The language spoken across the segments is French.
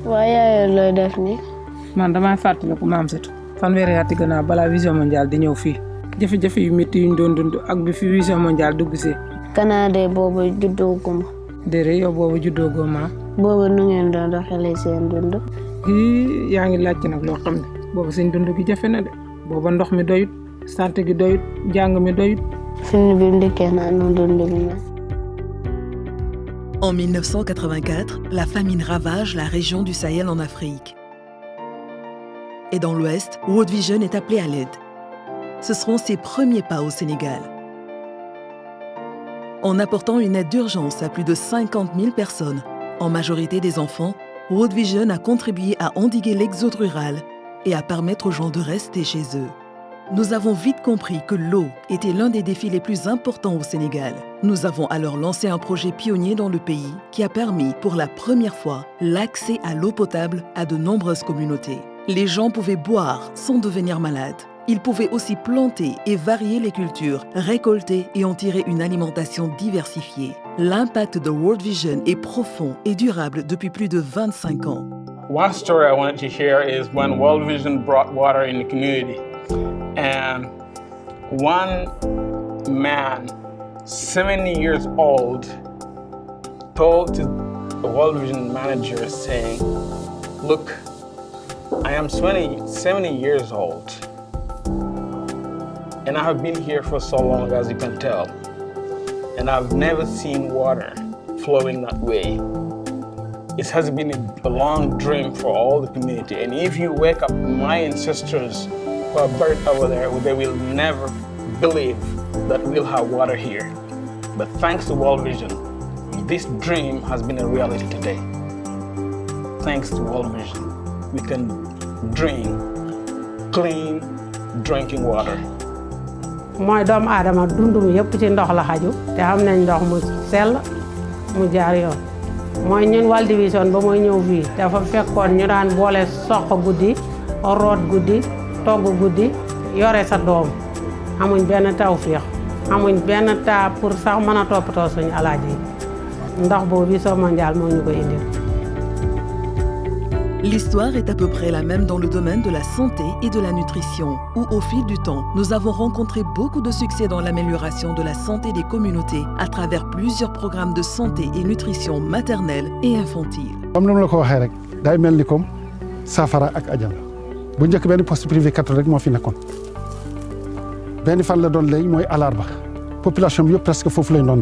waaye yaay looy def nii. man damaa fàttaliku maam Setu fanweeri at gannaaw balaa vision mondiale di ñëw fii jafe-jafe yu métti yuñ doon dund ak bi fi vision mondiale dugg see. Canada boobu juddooguma. déedéet yow boobu juddoogoo maam. boobu nu ngeen doon doxalee seen dund. yaa ngi laajte nag loo xam ne boobu seen dund gi jafe na de booba ndox mi doyut santé gi doyut jàng mi doyut. film bi mu dikkee naa nu dund bi mel. En 1984, la famine ravage la région du Sahel en Afrique. Et dans l'Ouest, World Vision est appelé à l'aide. Ce seront ses premiers pas au Sénégal. En apportant une aide d'urgence à plus de 50 000 personnes, en majorité des enfants, World Vision a contribué à endiguer l'exode rural et à permettre aux gens de rester chez eux. Nous avons vite compris que l'eau était l'un des défis les plus importants au Sénégal. Nous avons alors lancé un projet pionnier dans le pays qui a permis pour la première fois l'accès à l'eau potable à de nombreuses communautés. Les gens pouvaient boire sans devenir malades. Ils pouvaient aussi planter et varier les cultures, récolter et en tirer une alimentation diversifiée. L'impact de World Vision est profond et durable depuis plus de 25 ans. One story I wanted to share is when World Vision brought water in the community. And one man, 70 years old, told to the World Vision manager saying, "Look, I am 70 years old, and I have been here for so long, as you can tell, and I've never seen water flowing that way. It has been a long dream for all the community, and if you wake up my ancestors who are buried over there, they will never believe that we'll have water here. But thanks to World Vision, this dream has been a reality today. Thanks to World Vision, we can drink clean drinking water." mooy doomu aadama dundum yëpp ci ndox la xaju te xam nañ ndox mu sell mu jaar yoon mooy ñun World Vision ba mooy ñëw fii dafa fekkoon ñu daan boole soq guddi root guddi togg guddi yore sa doom amuñ benn tawfeex amuñ benn taa pour sax mën a toppatoo suñu alaaji ndox boobu Vision mondiale moo ñu ko indil. L'histoire est à peu près la même dans le domaine de la santé et de la nutrition, où au fil du temps, nous avons rencontré beaucoup de succès dans l'amélioration de la santé des communautés à travers plusieurs programmes de santé et nutrition maternelle et infantile. Comme nous l'avons dit, day melni comme safara ak ajana. Bu ñëk benn poste privé catholique mo fi nekkon. Benn fan la doon lay moy alarba. Population bi yëpp presque fofu lay doon.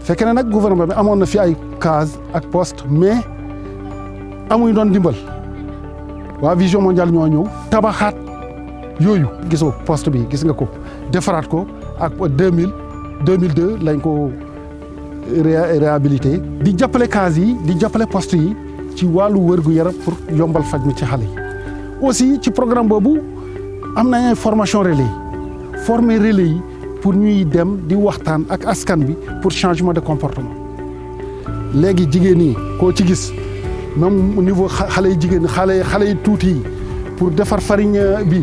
Fekk na nak gouvernement bi amon na fi ay case ak poste mais amuy doon dimbal waa Vision mondiale ñoo ñëw tabaxaat yooyu gisoo poste bi gis nga ko defaraat ko ak 2002 lañ ko réhabilité di jàppale case yi di jàppale poste yi ci wàllu wërgu yaram pour yombal faj mi ci xale yi aussi ci programme boobu am nañ ay formation relais former relais yi pour ñuy dem di waxtaan ak askan bi pour changement de comportement léegi jigéen ñi koo ci gis même au niveau xale yi jigéen xale yi tuuti yi pour defar farine bi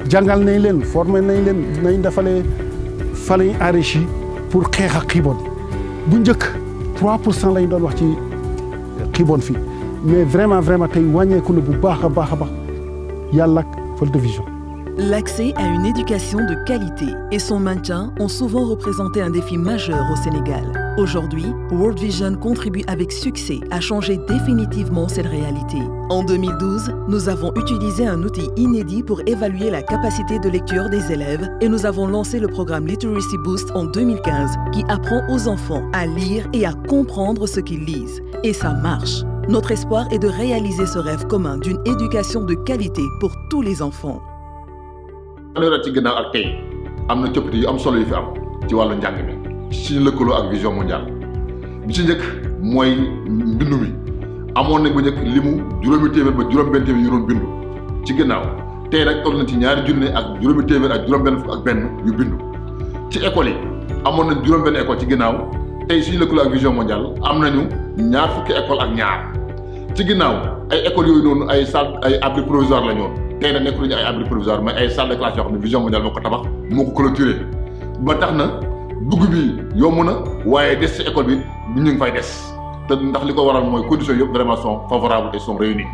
jàngal nañ leen former nañ leen nañ defalee farine enrichie pour xeex ak xiibon bu njëkk 3% lañ doon wax ci xiibon fii mais vraiment tey wàññeeku na bu baax a baax yàlla ak World Vision. L'accès à une éducation de qualité et son maintien ont souvent représenté un défi majeur au Sénégal. Aujourd'hui, World Vision contribue avec succès à changer définitivement cette réalité. En 2012, nous avons utilisé un outil inédit pour évaluer la capacité de lecture des élèves et nous avons lancé le programme Literacy Boost en 2015 qui apprend aux enfants à lire et à comprendre ce qu'ils lisent. Et ça marche. Notre espoir est de réaliser ce rêve commun d'une éducation de qualité pour tous les enfants. fanweeri at ci gannaaw ak tey am na coppite yu am solo yu fi am ci wàllu njàng mi ci lëkkaloo ak Vision mondiale bi ci njëkk mooy mbindu mi amoon nañ bu njëkk limu juróomi téeméer ba juróom-benn téeméer yu doon bindu ci gannaaw tey nag toll na ci ñaari junne ak juróomi téeméer ak juróom-benn fukk ak benn yu bindu ci école yi amoon nañ juróom-benn école ci gannaaw tey suñu lëkkaloo ak Vision mondiale am nañu ñaar fukki école ak ñaar ci gannaaw ay écoles yooyu noonu ay salle ay abri provisoire la ñoon tey nag nekk nañu ay abri provisoire mais ay salle de classe yoo xam ne Vision mondiale moo ko tabax moo ko clôturé ba tax na dugg bi yomb na waaye des ci école bi ñu ngi fay des te ndax li ko waral mooy conditions yëpp vraiment sont favorables et sont réunies.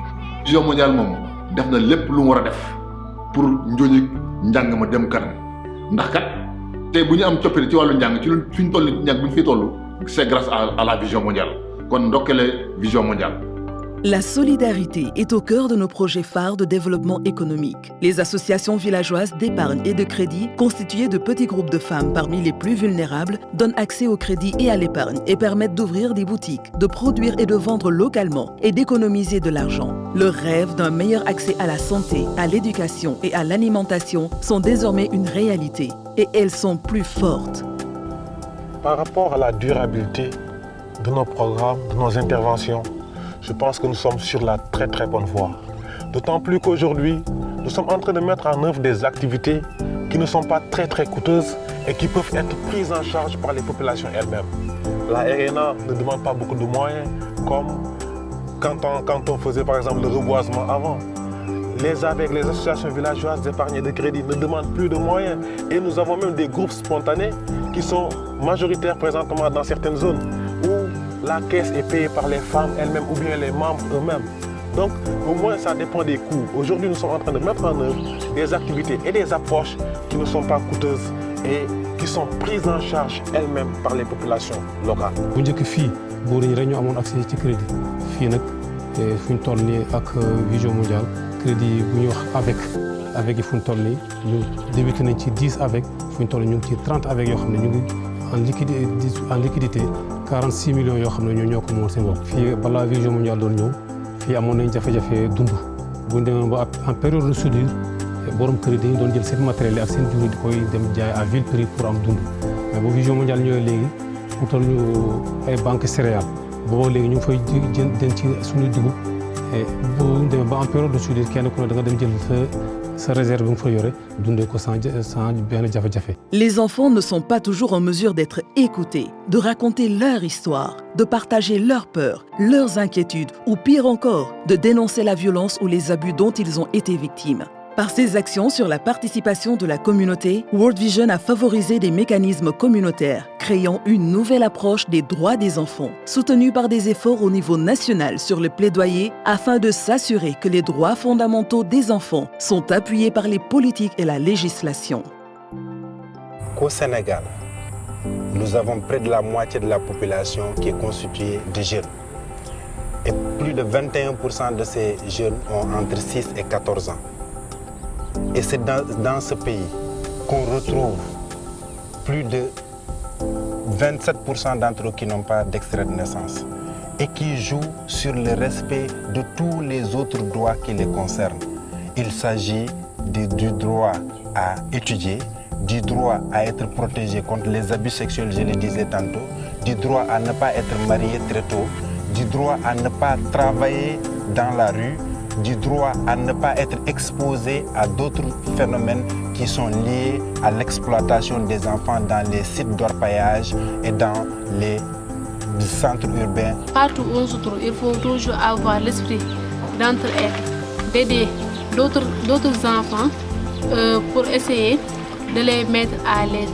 Vision mondiale moom def na lépp lu mu war a def pour njóoñi njàng ma dem kanam ndax kat tey bu ñu am coppite ci wàllu njàng ci lu fi ñu toll nii njàng bu ñu fi toll c'est grâce à la vision mondiale kon ndokkale vision mondiale. La solidarité est au cœur de nos projets phares de développement économique. Les associations villageoises d'épargne et de crédit, constituées de petits groupes de femmes parmi les plus vulnérables, donnent accès au crédit et à l'épargne et permettent d'ouvrir des boutiques, de produire et de vendre localement et d'économiser de l'argent. Leurs rêves d'un meilleur accès à la santé, à l'éducation et à l'alimentation sont désormais une réalité et elles sont plus fortes. Par rapport à la durabilité de nos programmes, de nos interventions, je pense que nous sommes sur la très bonne voie. D'autant plus qu'aujourd'hui, nous sommes en train de mettre en œuvre des activités qui ne sont pas très coûteuses et qui peuvent être prises en charge par les populations elles-mêmes. La RNA ne demande pas beaucoup de moyens, comme quand on faisait par exemple le reboisement avant. Les associations villageoises d'épargne et de crédit ne demandent plus de moyens. Et nous avons même des groupes spontanés qui sont majoritaires présentement dans certaines zones où la caisse est payée par les femmes elles-mêmes ou bien les membres eux-mêmes. Donc, au moins, ça dépend des coûts. Aujourd'hui, nous sommes en train de mettre en œuvre des activités et des approches qui ne sont pas coûteuses et qui sont prises en charge elles-mêmes par les populations locales. bu njëkk fii góor ñi rek ñoo amoon accès ci crédit fii nag fu ñu toll nii ak vision mondiale crédit bu ñuy wax avec yi fu ñu toll nii ñu débuté nañ ci 10 avec fu ñu toll ñu ngi ci 30 avec yoo xam ne ñu ngi en liquidité 46 millions yoo xam ne ñoo ko moom seen bopp. fii balaa vision mondiale doon ñëw fii amoon nañ jafe-jafe dund bu ñu demee ba en période de soudure borom kër yi dañu doon jël seen matériel yi ak seen jur di koy dem jaay à vil prix pour am dund mais bu vision mondiale ñëwee léegi utal ñu ay banques céréales booba léegi ñu ngi fay jënd ci suñu dugub bu ñu demee ba en période de soudure kenn ku ne da nga dem jël sa réserve bi nga fa yore dundee ko sans benn jafe-jafe. Les enfants ne sont pas toujours en mesure d'être écoutés, de raconter leur histoire, de partager leurs peurs, leurs inquiétudes ou pire encore, de dénoncer la violence ou les abus dont ils ont été victimes. Par ses actions sur la participation de la communauté, World Vision a favorisé des mécanismes communautaires, créant une nouvelle approche des droits des enfants, soutenue par des efforts au niveau national sur le plaidoyer afin de s'assurer que les droits fondamentaux des enfants sont appuyés par les politiques et la législation. Qu'au Sénégal, nous avons près de la moitié de la population qui est constituée de jeunes. Et plus de 21% de ces jeunes ont entre 6 et 14 ans. Et c'est dans ce pays qu'on retrouve plus de 27% d'entre eux qui n'ont pas d'extrait de naissance et qui jouent sur le respect de tous les autres droits qui les concernent. Il s'agit du droit à étudier, du droit à être protégé contre les abus sexuels, je le disais tantôt, du droit à ne pas être marié très tôt, du droit à ne pas travailler dans la rue, du droit à ne pas être exposé à d'autres phénomènes qui sont liés à l'exploitation des enfants dans les sites d'orpaillage et dans les centres urbains. Partout où on se trouve, il faut toujours avoir l'esprit d'entraide, d'aider d'autres enfants pour essayer de les mettre à l'aise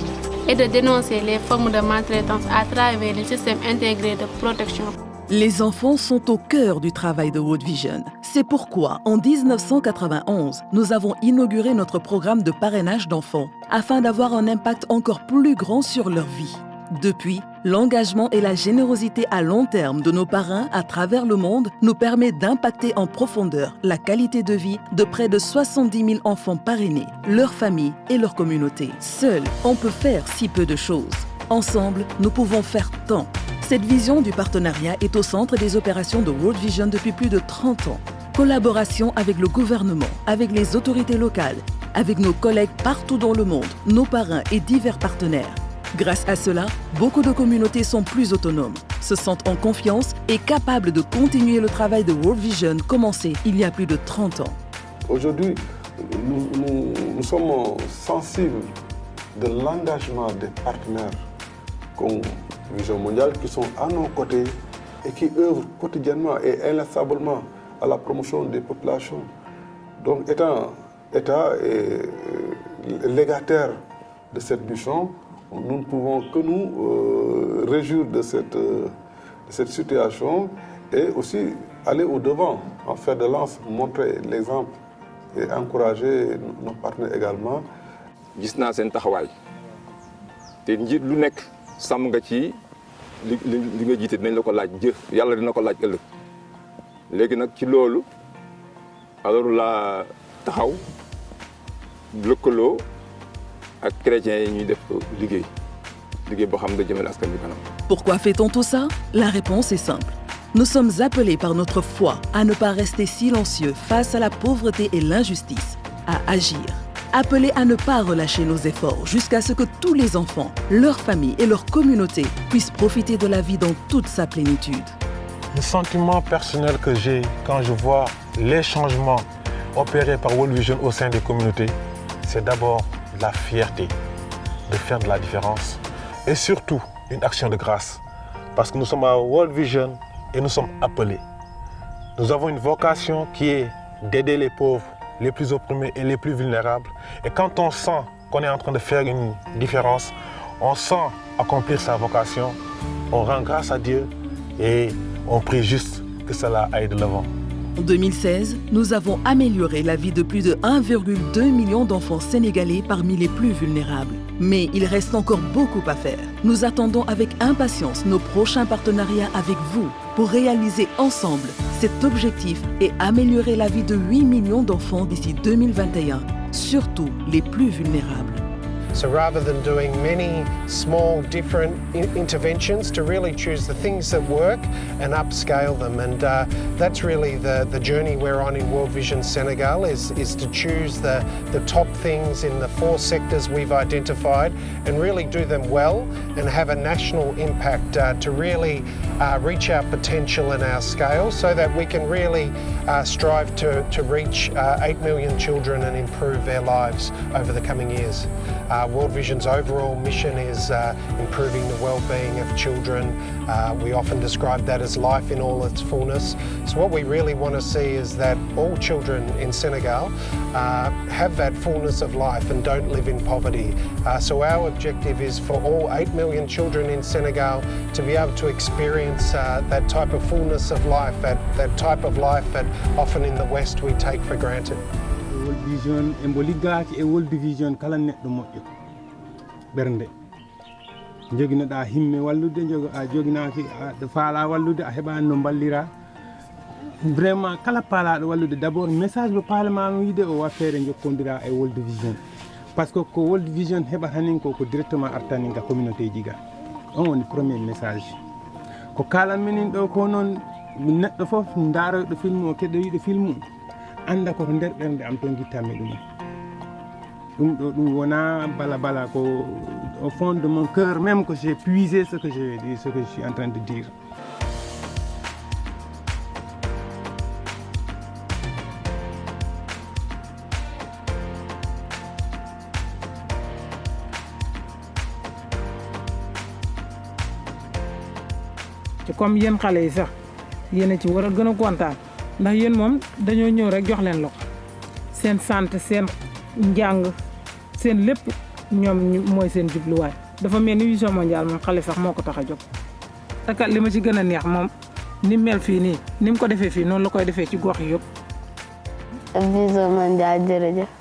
et de dénoncer les formes de maltraitance à travers les systèmes intégrés de protection. Les enfants sont au cœur du travail de World Vision. C'est pourquoi, en 1991, nous avons inauguré notre programme de parrainage d'enfants afin d'avoir un impact encore plus grand sur leur vie. Depuis, l'engagement et la générosité à long terme de nos parrains à travers le monde nous permet d'impacter en profondeur la qualité de vie de près de 70 000 enfants parrainés, leurs familles et leurs communautés. Seul, on peut faire si peu de choses. Ensemble, nous pouvons faire tant. Cette vision du partenariat est au centre des opérations de World Vision depuis plus de 30 ans. Collaboration avec le gouvernement, avec les autorités locales, avec nos collègues partout dans le monde, nos parrains et divers partenaires. Grâce à cela, beaucoup de communautés sont plus autonomes, se sentent en confiance et capables de continuer le travail de World Vision commencé il y a plus de 30 ans. Aujourd'hui, nous sommes sensibles de l'engagement des partenaires comme Vision mondiale qui sont à nos côtés et qui œuvrent quotidiennement et inlassablement à la promotion des populations. Donc, étant État et légataire de cette mission, nous ne pouvons que nous réjouir de cette situation et aussi aller au-devant, en faire de lance, montrer l'exemple et encourager nos partenaires également. gis naa seen taxawaay te njiit lu nekk sàmm nga ci li nga jiite dinañ la ko laaj yàlla dina ko laaj ëllëg léegi nag ci loolu alors la taxaw lëkkaloo ak chrétiens yi ñuy def liggéey boo xam ne jëmale askan bi kanam. Pourquoi fait-on tout ça? La réponse est simple. Nous sommes appelés par notre foi à ne pas rester silencieux face à la pauvreté et l'injustice, à agir. Appelés à ne pas relâcher nos efforts jusqu'à ce que tous les enfants, leurs familles et leurs communautés puissent profiter de la vie dans toute sa plénitude. Le sentiment personnel que j'ai quand je vois les changements opérés par World Vision au sein des communautés, c'est d'abord la fierté de faire de la différence et surtout une action de grâce. Parce que nous sommes à World Vision et nous sommes appelés. Nous avons une vocation qui est d'aider les pauvres, les plus opprimés et les plus vulnérables. Et quand on sent qu'on est en train de faire une différence, on sent accomplir sa vocation, on rend grâce à Dieu et on prie juste que cela aille de l'avant. En 2016, nous avons amélioré la vie de plus de 1,2 million d'enfants sénégalais parmi les plus vulnérables. Mais il reste encore beaucoup à faire. Nous attendons avec impatience nos prochains partenariats avec vous pour réaliser ensemble cet objectif et améliorer la vie de 8 millions d'enfants d'ici 2021, surtout les plus vulnérables. So rather than doing many small different interventions, to really choose the things that work and upscale them. And that's really the journey we're on in World Vision Senegal is to choose the top things in the 4 sectors we've identified and really do them well and have a national impact to really reach our potential and our scale so that we can really strive to reach 8 million children and improve their lives over the coming years. World Vision's overall mission is improving the well-being of children. We often describe that as life in all its fullness. So what we really want to see is that all children in Senegal have that fullness of life and don't live in poverty. So our objective is for all 8 million children in Senegal to be able to experience that type of fullness of life, that type of life that often in the West we take for granted. World Vision embo liggaki e World Vision kala neɗɗo moƴƴo ɓernde joginoɗa himme wallude a joginaki aɗa faala wallude a heɓani no ballira vraiment kala paalaɗo wallude d' abord message mo paalama wiide o waffere jokkodira e World Vision par ce que ko World Vision heɓata nin ko directement artanin ka communauté ji ga on woni premier message ko kalanminin ɗo ko noon neɗɗo foof daaroyɗo film o keɗoyiɗo film anda ko nder ɓernde am ton guittami ɗum ɗo ɗum wona bala ko au fond de mon cœur même que j'ai puisé ce que j'ai dit, ce que je suis en train de dire. comme yéen xale yi sax yéen a ci war a gën a kontaan ndax yéen moom dañoo ñëw rek jox leen loxo seen santé seen njàng seen lépp ñoom mooy seen jubluwaay dafa mel ni Vision Mondiale moom xale sax moo ko tax a jóg te kat li ma ci gën a neex moom ni mel fii nii ni mu ko defee fii noonu la koy defee ci gox yi yëpp. Vision Mondiale jërëjëf.